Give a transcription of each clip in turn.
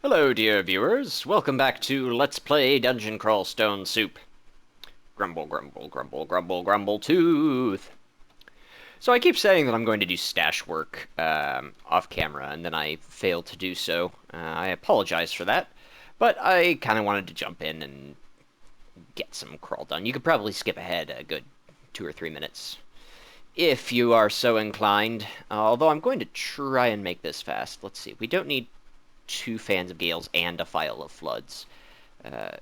Hello, dear viewers. Welcome back to Let's Play Dungeon Crawl Stone Soup. Grumble, grumble, grumble, grumble, grumble, tooth. So I keep saying that I'm going to do stash work off camera, and then I fail to do so. I apologize for that, but I kind of wanted to jump in and get some crawl done. You could probably skip ahead a good 2 or 3 minutes if you are so inclined. Although I'm going to try and make this fast. Let's see. We don't need 2 fans of gales and a file of floods. Uh,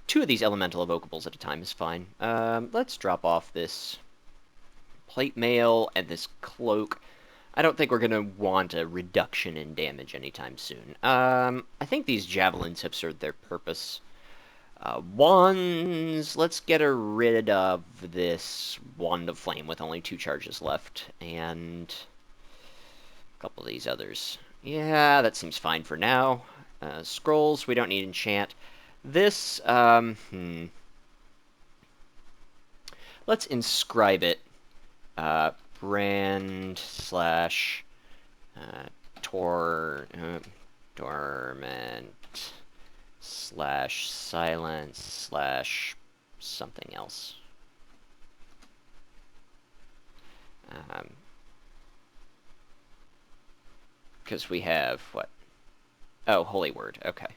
2 of these elemental evocables at a time is fine. Let's drop off this plate mail and this cloak. I don't think we're going to want a reduction in damage anytime soon. I think these javelins have served their purpose. Wands, let's get rid of this wand of flame with only 2 charges left, and a couple of these others. Yeah, that seems fine for now. Scrolls, we don't need enchant. This, let's inscribe it. Brand slash torment slash silence slash something else. Because we have, what? Oh, Holy Word. Okay.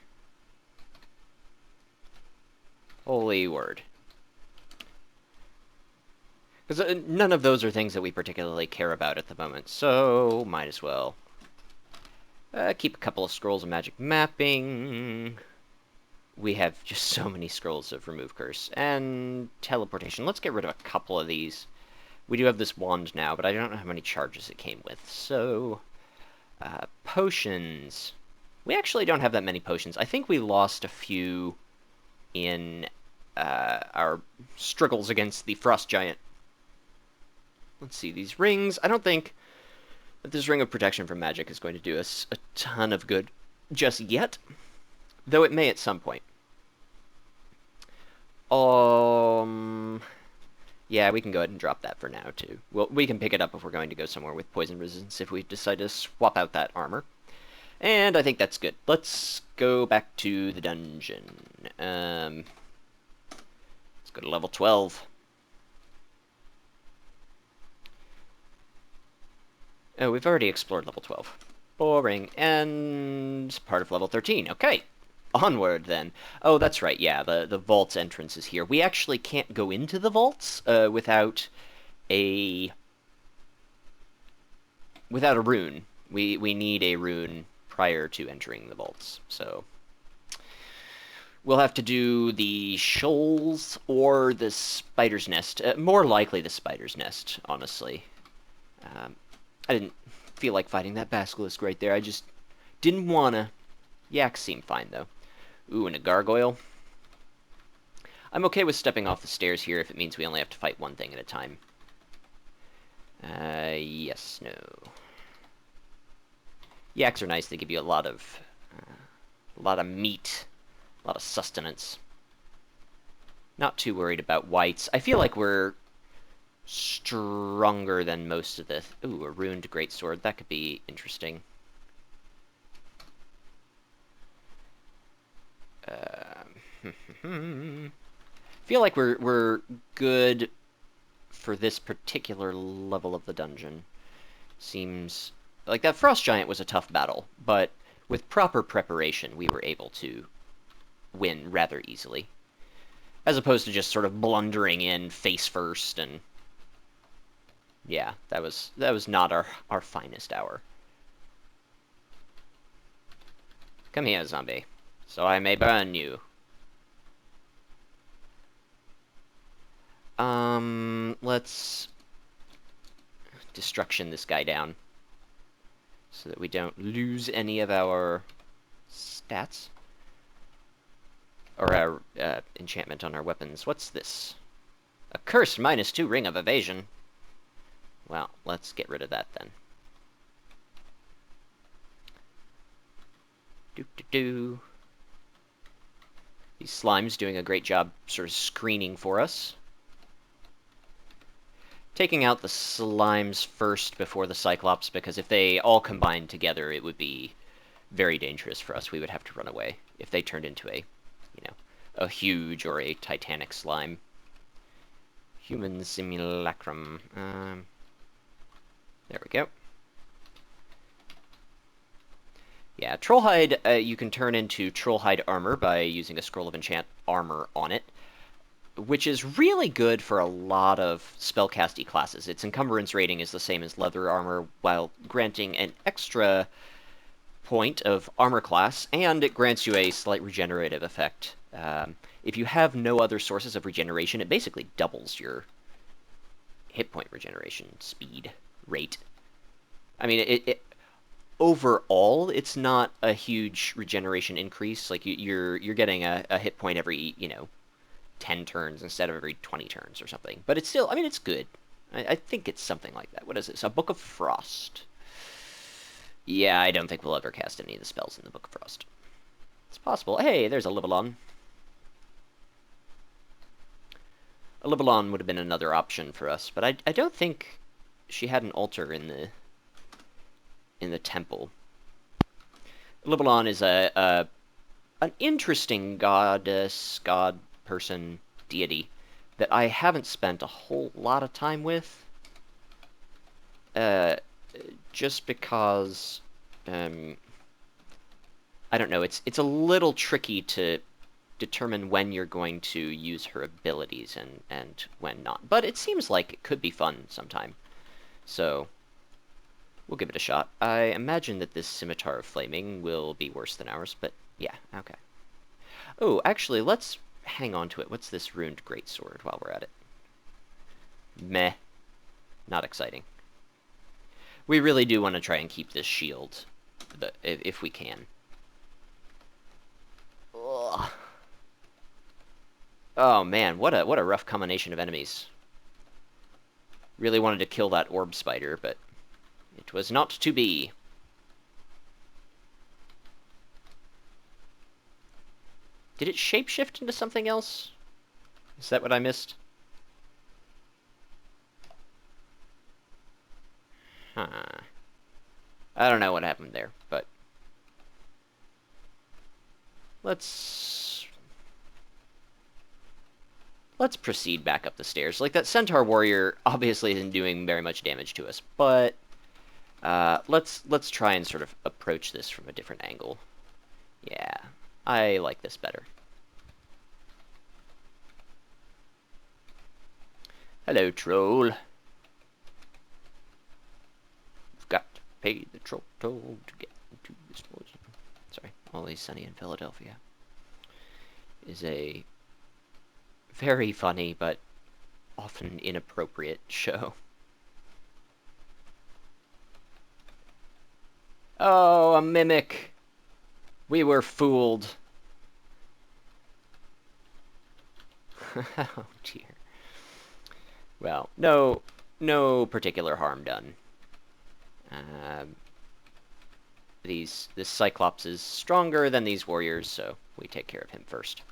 Holy Word. Because none of those are things that we particularly care about at the moment, so might as well keep a couple of scrolls of magic mapping. We have just so many scrolls of remove curse. And teleportation. Let's get rid of a couple of these. We do have this wand now, but I don't know how many charges it came with, so... potions. We actually don't have that many potions. I think we lost a few in our struggles against the frost giant. Let's see, these rings. I don't think that this ring of protection from magic is going to do us a ton of good just yet, though it may at some point. Yeah, we can go ahead and drop that for now, too. Well, we can pick it up if we're going to go somewhere with poison resistance if we decide to swap out that armor. And I think that's good. Let's go back to the dungeon. Let's go to level 12. Oh, we've already explored level 12. Boring. And part of level 13. Okay. Onward, then. Oh, that's right, yeah, the vault's entrance is here. We actually can't go into the vaults without a rune. We need a rune prior to entering the vaults, so... We'll have to do the shoals or the spider's nest. More likely the spider's nest, honestly. I didn't feel like fighting that basilisk right there. I just didn't wanna. Yaks seem fine, though. Ooh, and a gargoyle. I'm okay with stepping off the stairs here if it means we only have to fight one thing at a time. Yes, no. Yaks are nice. They give you a lot of meat, a lot of sustenance. Not too worried about whites. I feel like we're stronger than most of the... Ooh, a ruined greatsword. That could be interesting. Feel like we're good for this particular level of the dungeon. Seems like that frost giant was a tough battle, but with proper preparation we were able to win rather easily, as opposed to just sort of blundering in face first. And yeah, that was not our finest hour. Come here, zombie, so I may burn you. Let's destruction this guy down so that we don't lose any of our stats or our enchantment on our weapons. What's this? A cursed -2 ring of evasion. Well, let's get rid of that then. Doo-doo-doo. These slimes doing a great job sort of screening for us. Taking out the slimes first before the Cyclops, because if they all combined together, it would be very dangerous for us. We would have to run away if they turned into a huge or a titanic slime. Human simulacrum. There we go. Yeah, Trollhide, you can turn into Trollhide armor by using a scroll of enchant armor on it, which is really good for a lot of spellcasty classes. Its encumbrance rating is the same as leather armor, while granting an extra point of armor class, and it grants you a slight regenerative effect. If you have no other sources of regeneration, it basically doubles your hit point regeneration speed rate. I mean, overall, it's not a huge regeneration increase. Like you're getting a hit point every 10 turns instead of every 20 turns or something. But it's still, I mean, it's good. I think it's something like that. What is this? A Book of Frost. Yeah, I don't think we'll ever cast any of the spells in the Book of Frost. It's possible. Hey, there's a Libalon. A Libalon would have been another option for us, but I don't think she had an altar in the temple. Libalon is an interesting goddess, god person, deity that I haven't spent a whole lot of time with. Just because, I don't know, it's a little tricky to determine when you're going to use her abilities and when not. But it seems like it could be fun sometime. So, we'll give it a shot. I imagine that this Scimitar of Flaming will be worse than ours, but yeah, okay. Oh, actually, let's hang on to it. What's this Runed Greatsword while we're at it? Meh. Not exciting. We really do want to try and keep this shield, if we can. Ugh. Oh man, what a rough combination of enemies. Really wanted to kill that orb spider, but it was not to be. Did it shapeshift into something else? Is that what I missed? Huh. I don't know what happened there, but let's proceed back up the stairs. Like, that Centaur Warrior obviously isn't doing very much damage to us, but let's try and sort of approach this from a different angle. Yeah, I like this better. Hello, troll. You've got to pay the troll toll to get into this place. Sorry, Always Sunny in Philadelphia is a very funny but often inappropriate show. Oh, a mimic. We were fooled. Oh dear. Well, no particular harm done. This Cyclops is stronger than these warriors, so we take care of him first.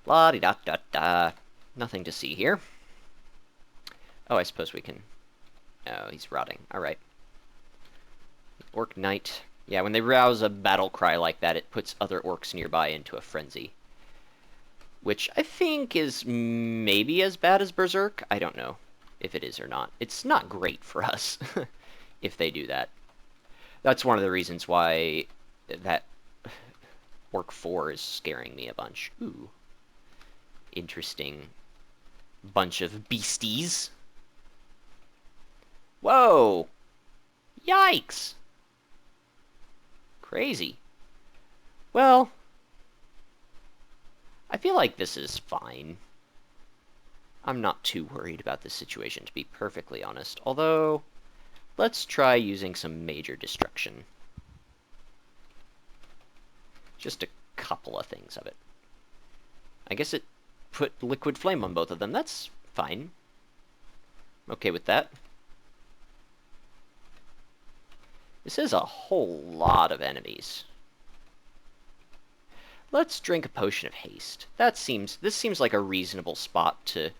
La-di-da-da-da. Nothing to see here. Oh, I suppose we can... Oh, he's rotting. Alright. Orc Knight. Yeah, when they rouse a battle cry like that, it puts other orcs nearby into a frenzy. Which I think is maybe as bad as Berserk. I don't know if it is or not. It's not great for us if they do that. That's one of the reasons why that Orc 4 is scaring me a bunch. Ooh. Interesting bunch of beasties. Whoa! Yikes! Crazy. Well, I feel like this is fine. I'm not too worried about this situation, to be perfectly honest. Although, let's try using some major destruction. Just a couple of things of it. I guess it put liquid flame on both of them. That's fine. I'm okay with that. This is a whole lot of enemies. Let's drink a potion of haste. This seems like a reasonable spot to...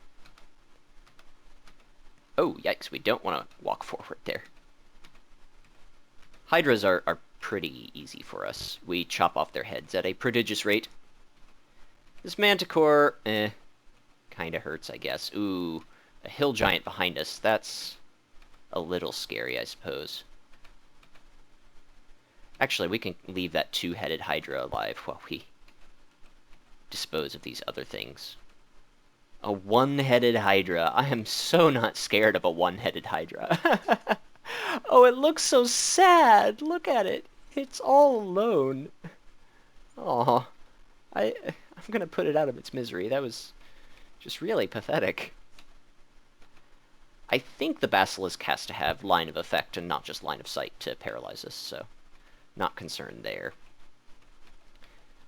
Oh, yikes, we don't want to walk forward there. Hydras are pretty easy for us. We chop off their heads at a prodigious rate. This Manticore, kinda hurts, I guess. Ooh, a hill giant behind us. That's a little scary, I suppose. Actually, we can leave that two-headed Hydra alive while we dispose of these other things. A one-headed Hydra. I am so not scared of a one-headed Hydra. Oh, it looks so sad. Look at it. It's all alone. Aw. I'm gonna put it out of its misery. That was just really pathetic. I think the Basilisk has to have line of effect and not just line of sight to paralyze us, so not concerned there.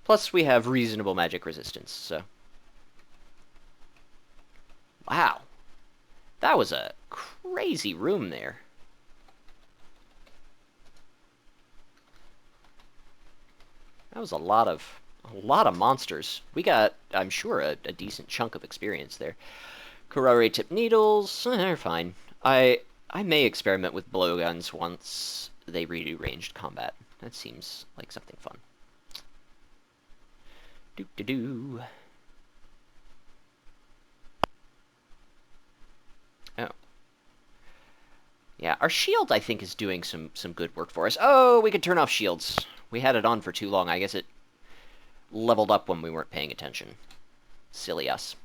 Plus, we have reasonable magic resistance, so... Wow. That was a crazy room there. That was a lot of monsters. We got, I'm sure, a decent chunk of experience there. Kurare tip needles, they're fine. I may experiment with blowguns once they redo ranged combat. That seems like something fun. Doo-doo-doo. Oh. Yeah, our shield, I think, is doing some good work for us. Oh, we could turn off shields. We had it on for too long. I guess it leveled up when we weren't paying attention. Silly us.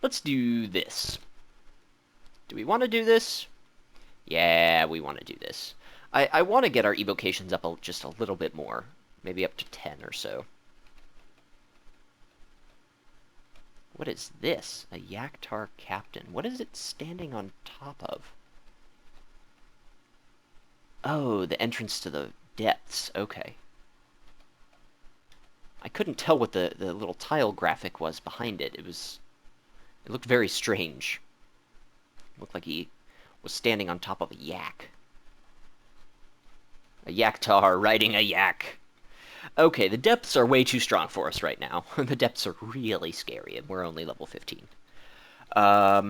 Let's do this. Do we want to do this? Yeah, we want to do this. I want to get our evocations up just a little bit more. Maybe up to 10 or so. What is this? A Yaktar Captain. What is it standing on top of? Oh, the entrance to the depths. Okay. I couldn't tell what the little tile graphic was behind it. It looked very strange. It looked like he was standing on top of a yak. A Yaktar riding a yak. Okay, the depths are way too strong for us right now. The depths are really scary, and we're only level 15. Are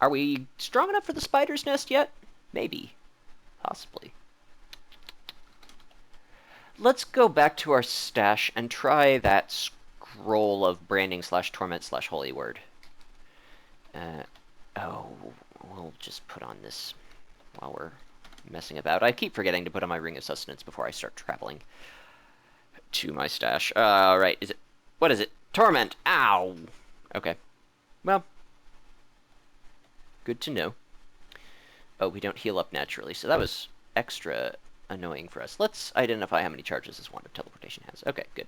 we strong enough for the spider's nest yet? Maybe. Possibly. Let's go back to our stash and try that scroll of branding / torment / holy word. Oh, we'll just put on this while we're messing about. I keep forgetting to put on my ring of sustenance before I start traveling to my stash. Right, what is it? Torment! Ow! Okay. Well, good to know. Oh, we don't heal up naturally, so that was extra annoying for us. Let's identify how many charges this wand of teleportation has. Okay, good.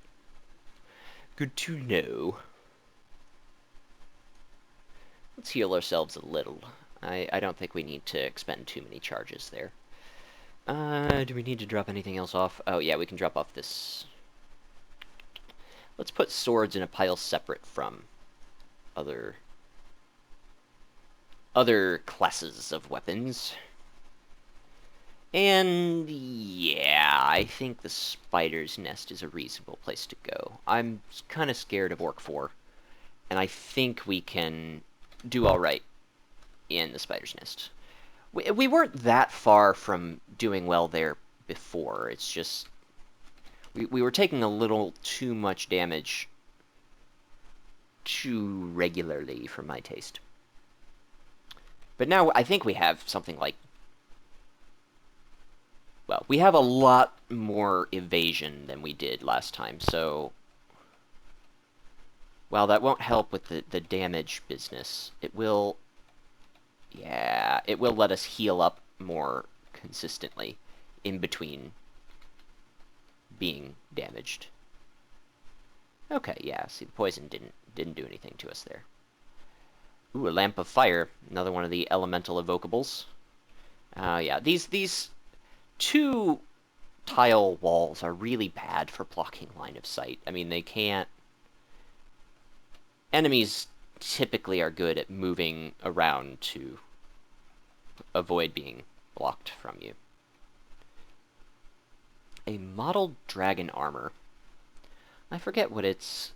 Good to know. Let's heal ourselves a little. I don't think we need to expend too many charges there. Do we need to drop anything else off? Oh, yeah, we can drop off this. Let's put swords in a pile separate from other classes of weapons. And yeah, I think the spider's nest is a reasonable place to go. I'm kind of scared of Orc 4, and I think we can do all right in the spider's nest. We weren't that far from doing well there before. It's just we were taking a little too much damage too regularly for my taste. But now I think we have something like... Well, we have a lot more evasion than we did last time, so... While that won't help with the damage business, it will... Yeah, it will let us heal up more consistently in between being damaged. Okay, yeah, see, the poison didn't do anything to us there. Ooh, a Lamp of Fire, another one of the elemental evocables. Yeah, these two tile walls are really bad for blocking line of sight. I mean, they can't... Enemies typically are good at moving around to avoid being blocked from you. A modeled dragon armor. I forget what its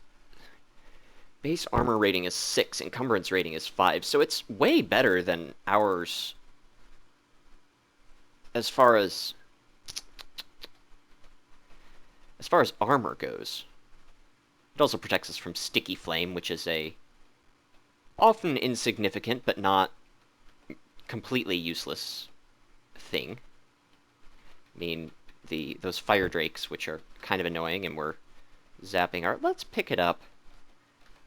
base armor rating is 6, encumbrance rating is 5, so it's way better than ours. as far as armor goes, it also protects us from sticky flame, which is a often insignificant but not completely useless thing. I mean, those fire drakes, which are kind of annoying, and we're zapping our... Let's pick it up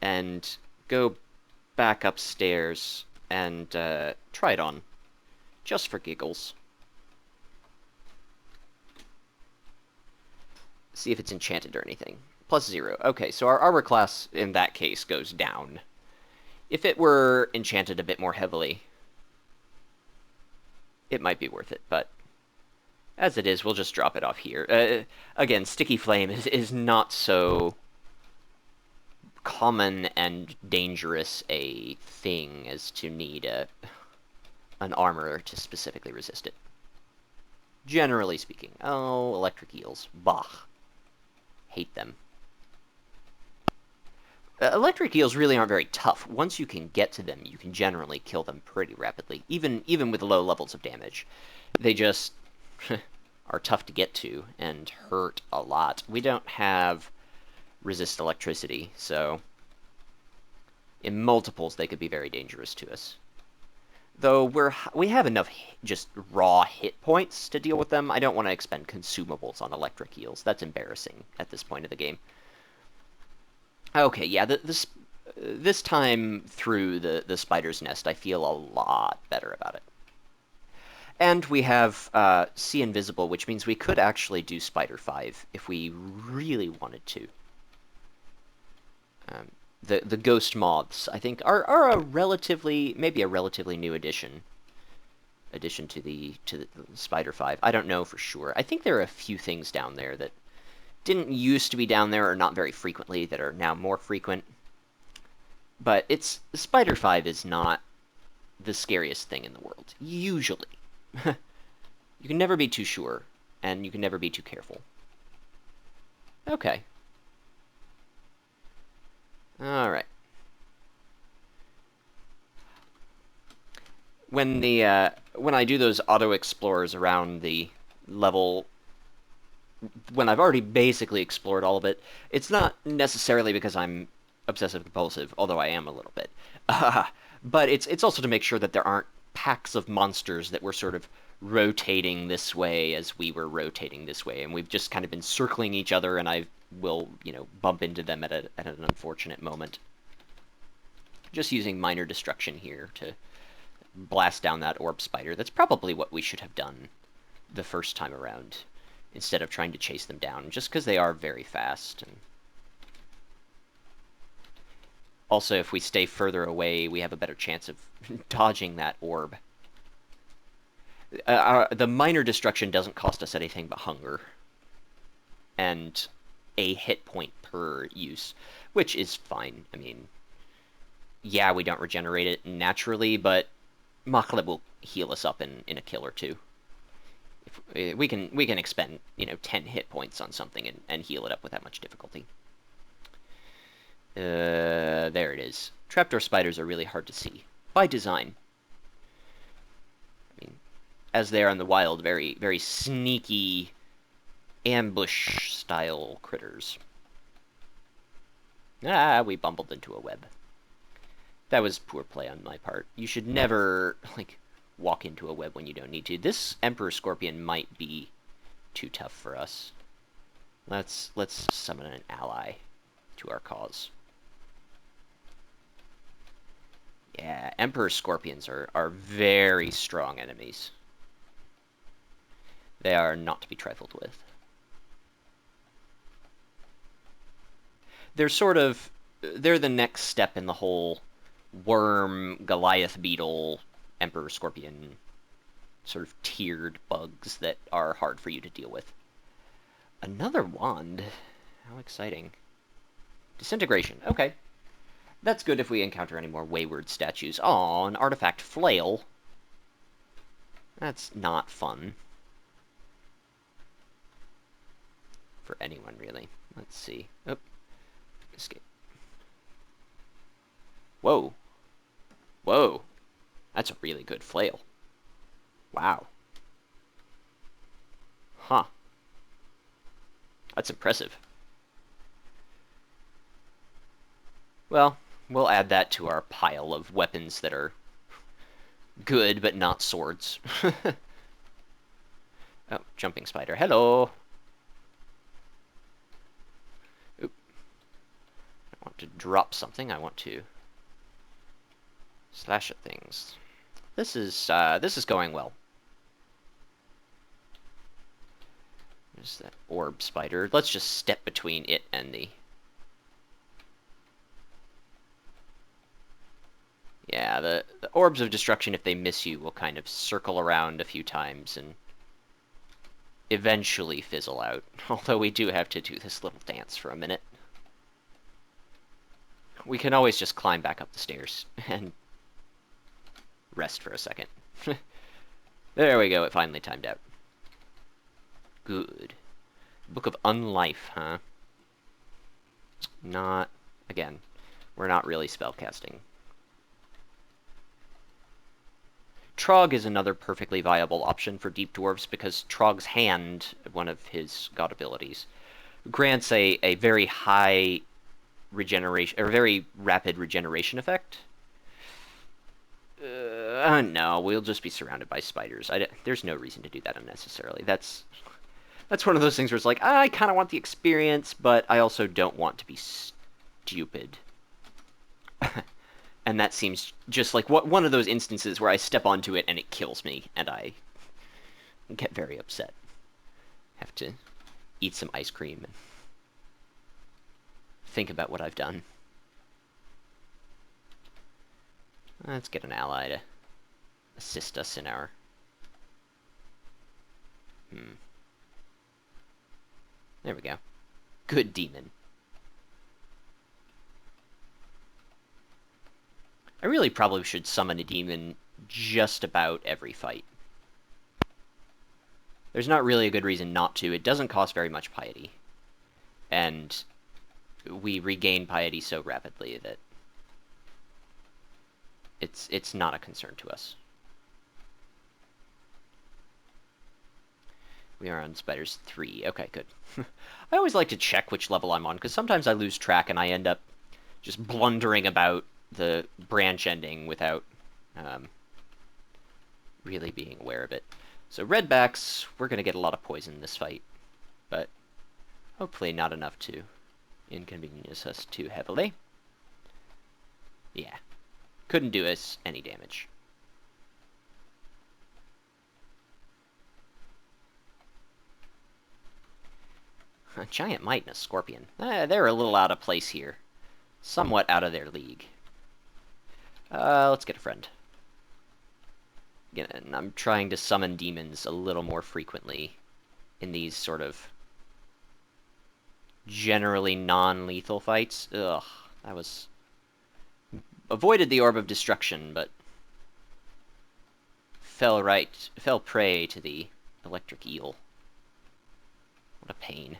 and go back upstairs and try it on, just for giggles. See if it's enchanted or anything. +0. Okay, so our armor class, in that case, goes down. If it were enchanted a bit more heavily, it might be worth it, but as it is, we'll just drop it off here. Again, sticky flame is not so common and dangerous a thing as to need an armor to specifically resist it. Generally speaking. Oh, electric eels. Bah. Hate them. Electric eels really aren't very tough. Once you can get to them, you can generally kill them pretty rapidly, even with low levels of damage. They just are tough to get to and hurt a lot. We don't have resist electricity, so in multiples they could be very dangerous to us. Though we have enough just raw hit points to deal with them, I don't want to expend consumables on electric eels. That's embarrassing at this point of the game. Okay, yeah, this time through the spider's nest, I feel a lot better about it. And we have See Invisible, which means we could actually do Spider 5 if we really wanted to. The ghost moths, I think, are a relatively, maybe a relatively new addition to the Spider 5. I don't know for sure. I think there are a few things down there that didn't used to be down there, or not very frequently, that are now more frequent. But Spider 5 is not the scariest thing in the world, usually. You can never be too sure, and you can never be too careful. Okay. Alright. When I do those auto-explorers around the level, when I've already basically explored all of it, it's not necessarily because I'm obsessive-compulsive, although I am a little bit. But it's also to make sure that there aren't packs of monsters that were sort of rotating this way as we were rotating this way, and we've just kind of been circling each other, and I will, bump into them at an unfortunate moment. Just using minor destruction here to blast down that orb spider. That's probably what we should have done the first time around, instead of trying to chase them down, just because they are very fast. And also, if we stay further away, we have a better chance of dodging that orb. The minor destruction doesn't cost us anything but hunger. And a hit point per use, which is fine. I mean, yeah, we don't regenerate it naturally, but Makhleb will heal us up in a kill or two. If we can expend 10 hit points on something and heal it up without much difficulty. There it is. Trapdoor spiders are really hard to see by design. I mean, as they are in the wild, very very sneaky ambush style critters. Ah, we bumbled into a web. That was poor play on my part. You should never, walk into a web when you don't need to. This Emperor Scorpion might be too tough for us. Let's summon an ally to our cause. Yeah, Emperor Scorpions are very strong enemies. They are not to be trifled with. They're the next step in the whole worm, Goliath beetle, Emperor Scorpion sort of tiered bugs that are hard for you to deal with. Another wand. How exciting. Disintegration. Okay. That's good if we encounter any more wayward statues. Aw, an artifact flail. That's not fun. For anyone, really. Let's see. Oh. Escape. Whoa. Whoa. That's a really good flail. Wow. That's impressive. Well, we'll add that to our pile of weapons that are good, but not swords. Oh, jumping spider. Hello! Oop. I want to drop something. I want to slash at things. This is going well. There's that orb spider. Let's just step between it and the... Yeah, the orbs of destruction, if they miss you, will kind of circle around a few times and eventually fizzle out. Although we do have to do this little dance for a minute. We can always just climb back up the stairs and rest for a second. There we go, it finally timed out. Good. Book of Unlife, huh? Not... Again, we're not really spellcasting. Trog is another perfectly viable option for Deep Dwarves because Trog's Hand, one of his god abilities, grants a very high regeneration, or very rapid regeneration effect. No, we'll just be surrounded by spiders. There's no reason to do that unnecessarily. That's one of those things where it's like, I kind of want the experience, but I also don't want to be stupid. And that seems just like one of those instances where I step onto it and it kills me, and I get very upset. Have to eat some ice cream and think about what I've done. Let's get an ally to assist us in our... There we go. Good demon. I really probably should summon a demon just about every fight. There's not really a good reason not to. It doesn't cost very much piety. And we regain piety so rapidly that it's not a concern to us. We are on Spiders 3. Okay, good. I always like to check which level I'm on, because sometimes I lose track and I end up just blundering about the branch ending without really being aware of it. So redbacks, we're going to get a lot of poison in this fight, but hopefully not enough to inconvenience us too heavily. Yeah, couldn't do us any damage. A giant mite and a scorpion. They're a little out of place here. Somewhat out of their league. Let's get a friend. Again, I'm trying to summon demons a little more frequently in these sort of generally non-lethal fights. Ugh, that was... Avoided the Orb of Destruction, but fell prey to the electric eel. What a pain.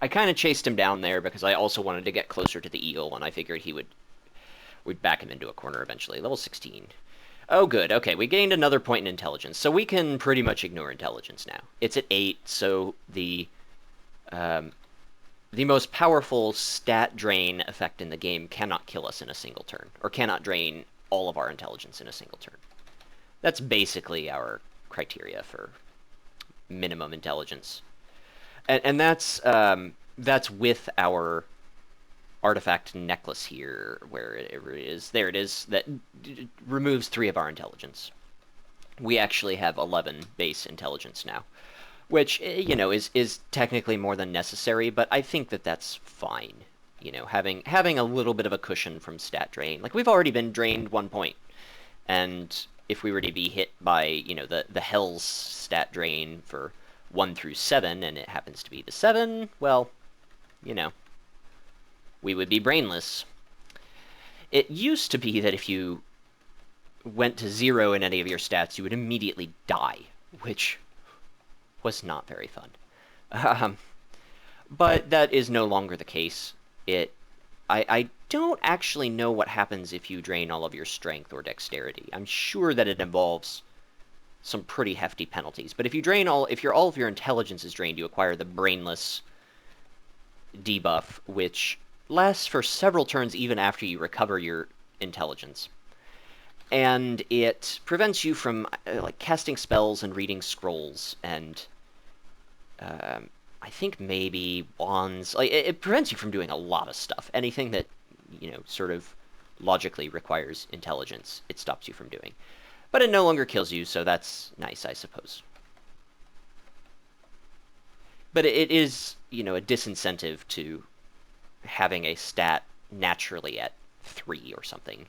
I kind of chased him down there because I also wanted to get closer to the eel, and I figured we'd back him into a corner eventually. Level 16. Oh, good. Okay, we gained another point in intelligence, so we can pretty much ignore intelligence now. It's at 8, so the most powerful stat drain effect in the game cannot kill us in a single turn, or cannot drain all of our intelligence in a single turn. That's basically our criteria for minimum intelligence. And that's with our artifact necklace here, where it is. There it is. That removes 3 of our intelligence. We actually have 11 base intelligence now, which, you know, is technically more than necessary, but I think that that's fine. You know, having a little bit of a cushion from stat drain. Like, we've already been drained 1 point, and if we were to be hit by, you know, the Hell's stat drain for 1 through 7, and it happens to be the 7, well, you know, we would be brainless. It used to be that if you went to 0 in any of your stats, you would immediately die, which was not very fun. But that is no longer the case. I don't actually know what happens if you drain all of your strength or dexterity. I'm sure that it involves some pretty hefty penalties. But if all of your intelligence is drained, you acquire the brainless debuff, which lasts for several turns even after you recover your intelligence. And it prevents you from like casting spells and reading scrolls and I think maybe wands. Like it prevents you from doing a lot of stuff. Anything that sort of logically requires intelligence, it stops you from doing. But it no longer kills you, so that's nice, I suppose. But it is, a disincentive to having a stat naturally at 3 or something.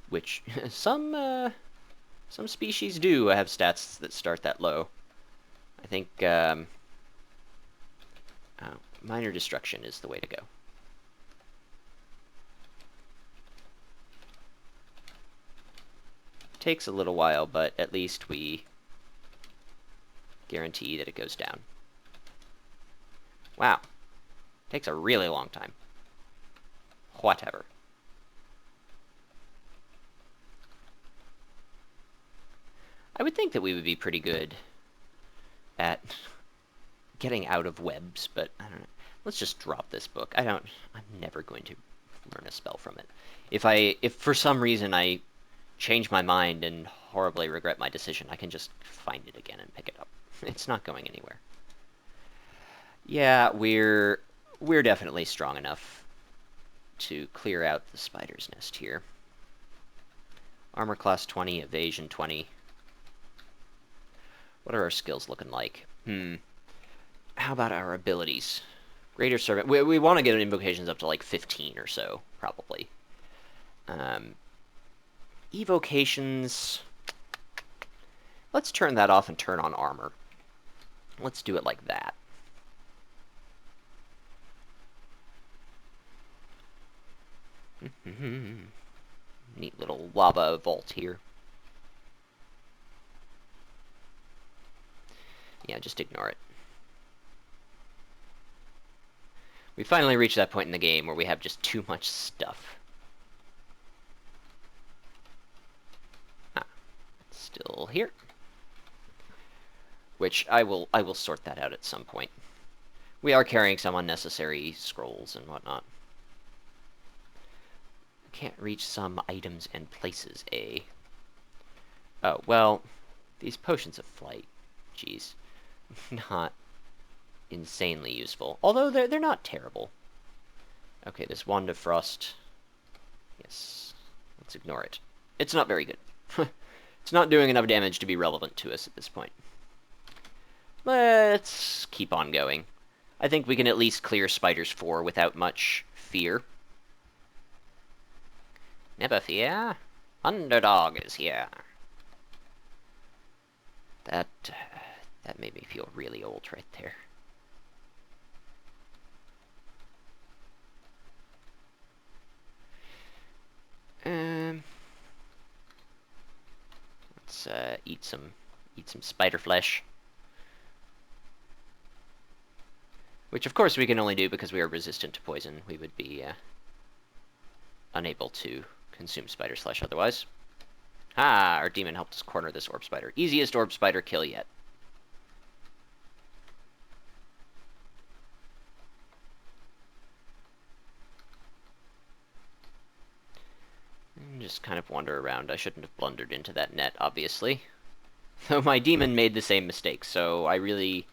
Which some species do have stats that start that low. I think minor destruction is the way to go. Takes a little while, but at least we guarantee that it goes down. Wow. Takes a really long time. Whatever. I would think that we would be pretty good at getting out of webs, but I don't know. Let's just drop this book. I'm never going to learn a spell from it. If for some reason I change my mind and horribly regret my decision, I can just find it again and pick it up. It's not going anywhere. Yeah, we're definitely strong enough to clear out the spider's nest here. Armor class 20, evasion 20. What are our skills looking like? How about our abilities? Greater Servant. We want to get invocations up to like 15 or so, probably. Evocations. Let's turn that off and turn on armor. Let's do it like that. Neat little lava vault here. Yeah, just ignore it. We finally reached that point in the game where we have just too much stuff. It's still here. Which I will sort that out at some point. We are carrying some unnecessary scrolls and whatnot. Can't reach some items and places, eh? Oh, well, these potions of flight. Jeez. Not insanely useful. Although they're not terrible. Okay, this Wand of Frost. Yes. Let's ignore it. It's not very good. It's not doing enough damage to be relevant to us at this point. Let's keep on going. I think we can at least clear Spiders 4 without much fear. Never fear. Underdog is here. That made me feel really old right there. Let's eat some spider flesh. Which of course we can only do because we are resistant to poison. We would be unable to consume spider's flesh otherwise. Ah, our demon helped us corner this orb spider. Easiest orb spider kill yet. And just kind of wander around. I shouldn't have blundered into that net, obviously. Though my demon made the same mistake, so I really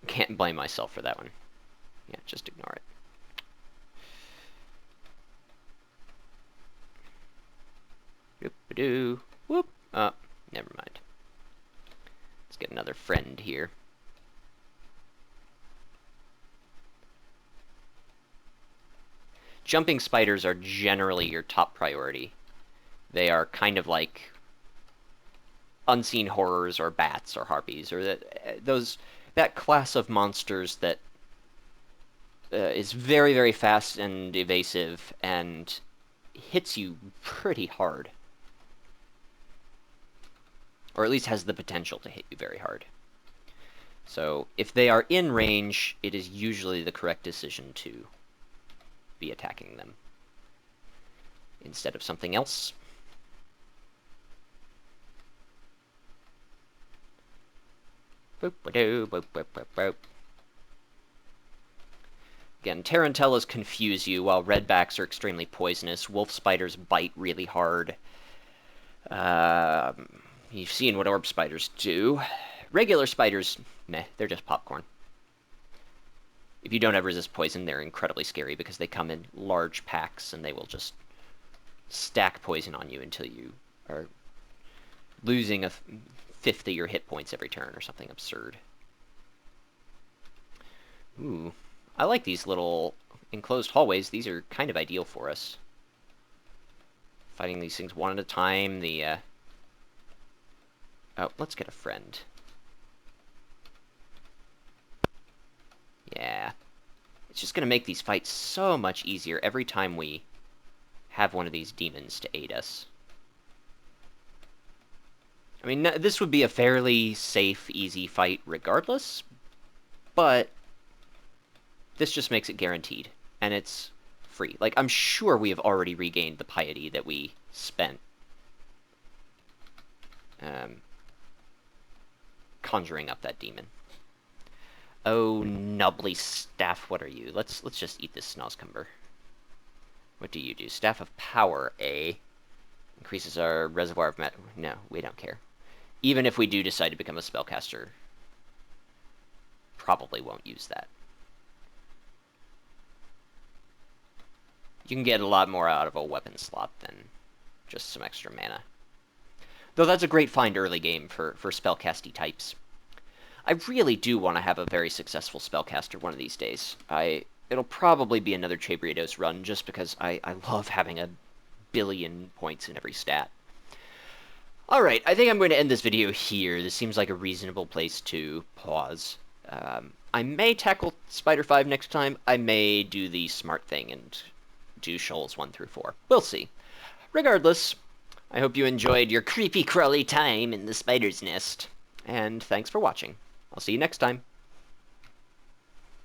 can't blame myself for that one. Yeah, just ignore it. Whoop-a-doo. Whoop. Oh, never mind. Let's get another friend here. Jumping spiders are generally your top priority. They are kind of like unseen horrors or bats or harpies or that class of monsters that is very, very fast and evasive and hits you pretty hard. Or at least has the potential to hit you very hard. So if they are in range, it is usually the correct decision to be attacking them. instead of something else. Boop-a-doo, boop-boop-boop-boop. Again, tarantellas confuse you, while redbacks are extremely poisonous. Wolf spiders bite really hard. You've seen what orb spiders do. Regular spiders, meh, they're just popcorn. If you don't have resist poison, they're incredibly scary because they come in large packs and they will just stack poison on you until you are losing a fifth of your hit points every turn or something absurd. Ooh. I like these little enclosed hallways. These are kind of ideal for us. Fighting these things one at a time. Oh, let's get a friend. Yeah. It's just going to make these fights so much easier every time we have one of these demons to aid us. I mean, this would be a fairly safe, easy fight regardless, but this just makes it guaranteed, and it's free. Like, I'm sure we have already regained the piety that we spent conjuring up that demon. Oh, nubbly staff, what are you? Let's just eat this Snozcumber. What do you do? Staff of Power, A. Increases our reservoir of no, we don't care. Even if we do decide to become a spellcaster, probably won't use that. You can get a lot more out of a weapon slot than just some extra mana. Though that's a great find early game for spellcasty types. I really do want to have a very successful spellcaster one of these days. It'll probably be another Chabriados run, just because I love having a billion points in every stat. Alright, I think I'm going to end this video here. This seems like a reasonable place to pause. I may tackle Spider 5 next time. I may do the smart thing and do Shoals 1 through 4. We'll see. Regardless, I hope you enjoyed your creepy crawly time in the spider's nest, and thanks for watching. I'll see you next time.